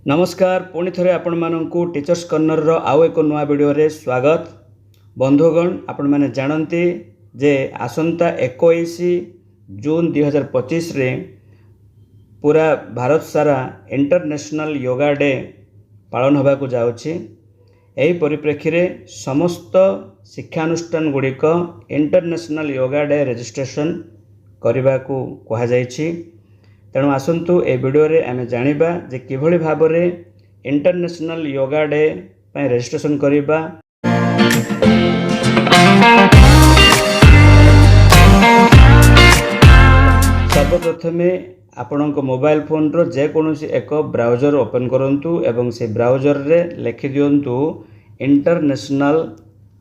नमस्कार पुणी थे आपण मानू टीचर्स कर्नर रो आउ एक नुआ वीडियो रे स्वागत। बंधुगण आपण मैंने जानते जे आसंता 21 जून 2025 रे पूरा भारत सारा इंटरनेशनल योगा डे पालन होबाकू जाउछि। एही परिप्रेक्षी रे समस्त शिक्षानुष्ठान गुड़िक इंटरनेशनल योगा डे रजिस्ट्रेशन करने को कहुछि। तेणु आसंतु ए वीडियो रे आमे जानिबा जे किभଳି भाबरे इंटरनेशनल योगा डे पय रजिस्ट्रेशन करिबा। सर्वप्रथमे आपणक मोबाइल फोन रो जे कोनोसी एक ब्राउजर ओपन करंतु एवं से ब्राउजर रे लिखि दियंतु इंटरनेशनल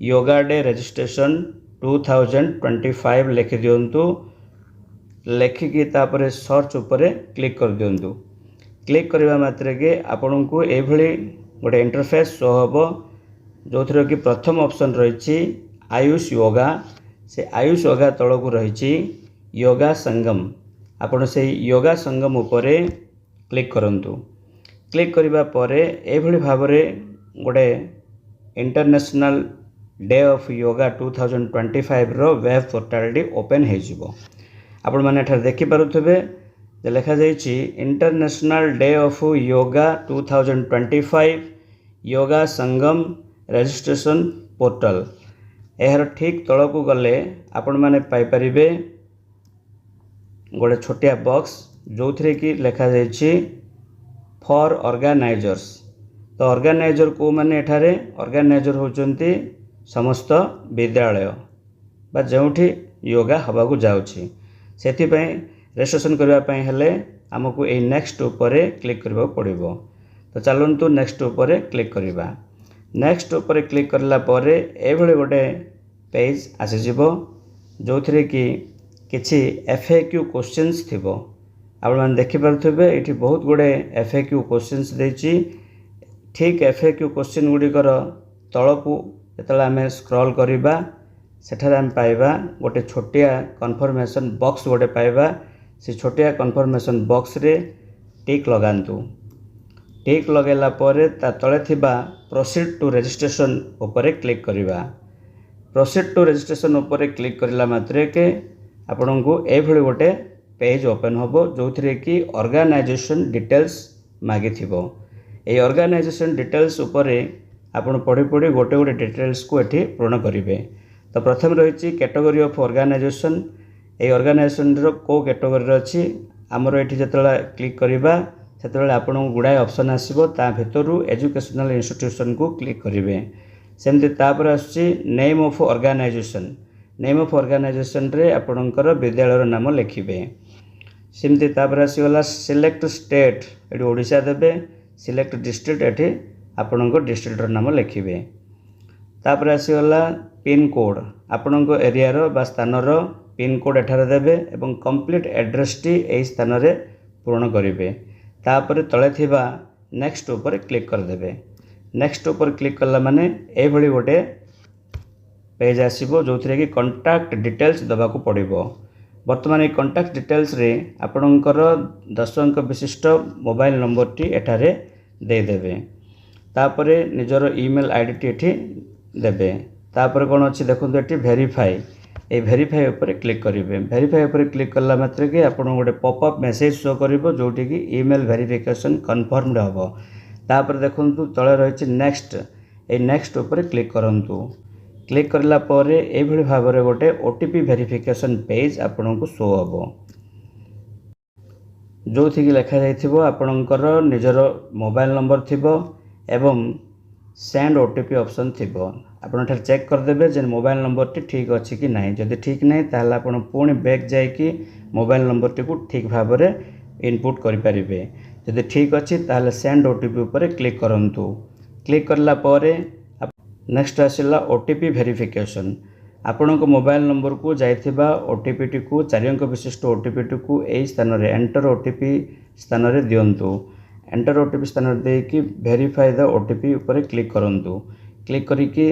योगा डे रजिस्ट्रेशन 2025 लिखि दियंतु। लेखिकी तापरे सर्च उपरे क्लिक कर दियंतु। क्लिक करबा मात्रे के आपन को एभली गोटे इंटरफेस शो होबो जो थरो कि प्रथम ऑप्शन रहिछि आयुष योगा। से आयुष योगा तळ को रहिछि योगा संगम। आपन से योगा संगम उपरे क्लिक करंतु। क्लिक करबा परे एभली भाबरे गोटे इंटरनेशनल डे ऑफ योगा 2025 रो वेब पोर्टल ओपन हे जिवो। आपण माने एठार देखि पारुथबे जे लिखा जाइछि international day of yoga 2025 yoga Sangam registration portal. एहर ठीक तळ को गले आपण माने पाई परिबे गोटे छोटिया बॉक्स जो थरे कि लिखा जाइछि फॉर ऑर्गेनाइजर्स। तो ऑर्गेनाइजर को माने एठारे ऑर्गेनाइजर होचंती समस्त विद्यालय बा जोठी योगा हबाकू जाउछि। सेथिपाई रजिस्ट्रेशन करने हेले आमको ये नेक्स्ट उपरे क्लिक करबा पड़िबो। तो चलंतु नेक्स्ट उपरे क्लिक करबा। नेक्स्ट उपरे क्लिक करला परे एभले गोटे पेज आसी जिवो जो थरे कि किछि एफएक्यू क्वेश्चंस थिबो। आपण माने देखि पारथबे एठी बहुत गुडे एफएक्यू क्वेश्चंस देछि। ठीक एफएक्यू क्वेश्चन गुडी कर तळकू जेतला हमें स्क्रॉल करबा सेठारे हम पाइबा गोटे छोटिया कन्फर्मेशन बॉक्स गोटे पाइबा। से छोटिया कन्फर्मेशन बॉक्स रे टिक लगांतु। टिक लगेला परे ता तळे थिबा प्रोसीड टू रजिस्ट्रेशन उपरे क्लिक करिबा। प्रोसीड टू रजिस्ट्रेशन उपरे क्लिक करिला मात्रे के आपन को एभली गोटे पेज ओपन होबो जो थरे कि ऑर्गेनाइजेशन डिटेल्स मागी थिबो। ए ऑर्गेनाइजेशन डिटेल्स उपरे आपन पढी पढी गोटे गोटे डिटेल्स को एठी पूर्ण करिवे। तो प्रथम रही कैटेगरी ऑफ ऑर्गेनाइजेशन। ये ऑर्गेनाइजेशन रो को कैटेगरी अच्छी आमर ये जो क्लिक करवा से आपन गुड़ाए ऑप्शन आसो ता भितर एजुकेशनल इंस्टीट्यूशन को क्लिक करेंगे। सेमती तापर आसुची name of organisation. Name of organisation रे आपणकर विद्यालय नाम लिखिबे। सेमती तापर आसीगला सिलेक्ट स्टेट ये ओडिशा देबे। सिलेक्ट डिस्ट्रिक्ट ये आपणकर डिस्ट्रिक्ट नाम लिखिबे। तापर आसीगला पिन कोड आपणक एरिया रो बा स्थान रो पिन कोड एठारे देबे एवं कंप्लीट एड्रेस टी एई स्थान रे पूर्ण करिवे। तापर तळे थिबा नेक्स्ट ऊपर क्लिक कर देबे। नेक्स्ट ऊपर क्लिक करला माने ए भली गोटे पेज आसीबो जो थरे कि कांटेक्ट डिटेल्स दबा को पड़िबो। वर्तमान ए कांटेक्ट डिटेल्स रे आपणकर 10 अंक विशिष्ट मोबाइल नंबर टी एठारे दे देबे। तापर निजर ईमेल आईडी टी एठी देबे। तापर कौन अच्छी देखो ये वेरीफाई। ये वेरीफाई ऊपर क्लिक करेंगे। वेरीफाई ऊपर क्लिक करला मात्रे के आपन गोटे पॉपअप मेसेज शो करिवो जोटी कि ईमेल वेरिफिकेशन कन्फर्मड हबो। तापर देखंतु तळे रहिछि नेक्स्ट। ए नेक्स्ट ऊपर क्लिक करंतु। क्लिक करला परे ए भली भाबरे गोटे ओटीपी वेरिफिकेशन पेज आपन को शो हबो जो थी लिखा जाइथिबो आपनकर निजर मोबाइल नंबर थिबो एवं सेंड ओटीपी ऑप्शन थिबो। आपन ठर चेक कर देबे जे मोबाइल नंबर टी ठीक अछि कि नाही। जदि ठीक नाही ताहले आपन पुणी बैक जाय कि मोबाइल नंबर टी को ठीक भाबरे इनपुट करि परिबे। जदि ठीक अछि ताहले सेंड ओटीपी ऊपर क्लिक करंतु। क्लिक करला परे नेक्स्ट आसिला ओटीपी वेरिफिकेशन। आपन को मोबाइल नंबर को जायथिबा ओटीपी टी को 4 अंक विशिष्ट ओटीपी टी को एई स्थान रे एंटर ओटीपी स्थान रे दियंतु। एंटर ओटीपी स्थान रे दे कि वेरीफाई द ओटीपी ऊपर क्लिक करंतु। क्लिक करिके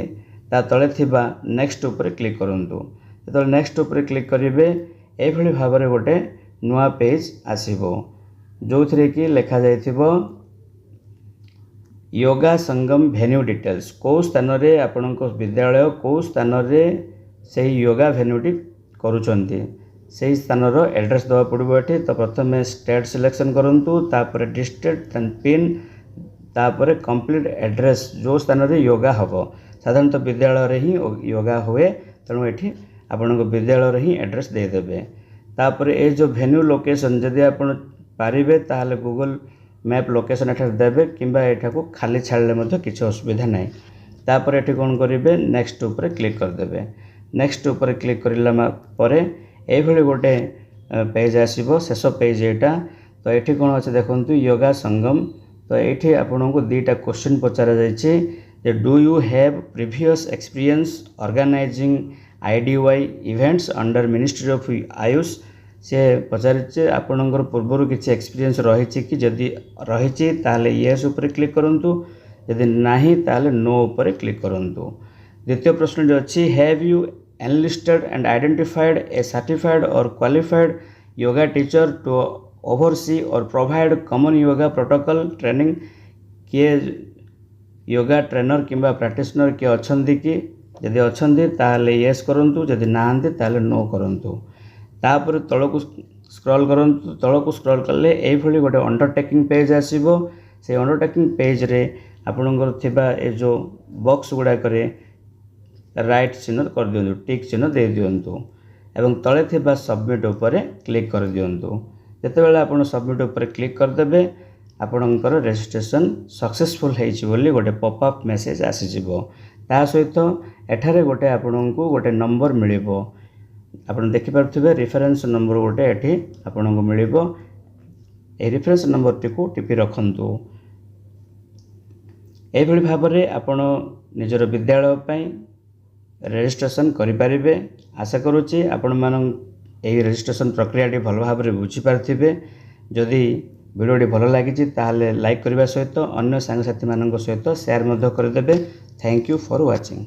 ता तळे थिबा नेक्स्ट ऊपर क्लिक करंतु। जतले नेक्स्ट ऊपर क्लिक करिवे ए भली भाबरे गोटे नुआ पेज आसीबो जो थरे कि लिखा जाइथिबो योगा संगम भेन्यू डिटेल्स कौ स्थान रे आपणक विद्यालय कौ स्थान रे से योगा भेन्यूटी करुँच से स्थान एड्रेस देवा पड़ो ये। तो प्रथम स्टेट सिलेक्शन करूँ तापर डिस्ट्रिक्ट पिन तापर कंप्लीट एड्रेस जो स्थान रे योगा हम साधारणतः विद्यालय रे ही योगा हुए तेणु ये आपण विद्यालय ही एड्रेस देदेवे। तापर ये जो भेन्यू लोकेशन जदि आप पारे ताहले गूगल मैप लोकेशन एठार देवे किंबा एठा को खाली छाड़े किसी असुविधा ना। तापर ये कौन करेंगे नेक्स्ट ऊपर क्लिक करदे। नेक्स्ट ऊपर क्लिक करला ये गोटे पेज आसो शेष पेज यहाँ। तो ये कौन अच्छे देखो योगा संगम। तो ये आपन को दुईटा क्वेश्चन पचार जाइए do you have previous experience organising IDY events under ministry of Ayush से पचारे आपणकर पूर्वर किसी एक्सपीरियंस रही कि जदि रही ताले येस उपर क्लिक करूँ जदि नहीं ताले नो उपर क्लिक करूँ। द्वितीय प्रश्न जो अच्छी have you enlisted and identified a certified और qualified yoga teacher to oversee और provide common yoga protocol training किए योगा ट्रेनर किंबा प्रैक्टिशनर किए अच्छा कि जदि अच्छा ताले येस करूँ जदि नहांती ताले नो करूँ। तापर तलक स्क्रॉल करूँ तलक स्क्रॉल कले ये गोटे अंडरटेकिंग पेज आसो से अंडरटेकिंग पेज रे आपणकर थिबा ए जो बॉक्स गुड़ाक राइट चिन्ह कर दिंतु टिक चिन्ह दे दिंतु एवं तले थिबा सबमिट उपर क्लिक कर दिंतु। जितेबाला आप सबमिट उपर क्लिक करदे आपणकर रजिस्ट्रेशन सक्सेसफुल होली गोटे पॉपअप मेसेज आसीजिवो। ता सहित एठारे गोटे आपण को गोटे नंबर मिलिबो आपण देखि पारथिबे रेफरेंस नंबर गोटे एठी आपण को मिलिबो। ए रेफरेंस नंबर टी को टिपी रखंतु। एभली भाव में आपण निजर विद्यालय पई रजिस्ट्रेशन करें। आशा करुच्ची आपण मान यही रजिस्ट्रेशन प्रक्रिया भल भाव में बुझीपारे। जदि वीडियो भल लगी ताहले लाइक करने सहित अन्य सांगसाथी मान सहित शेयर करदे। Thank you for watching.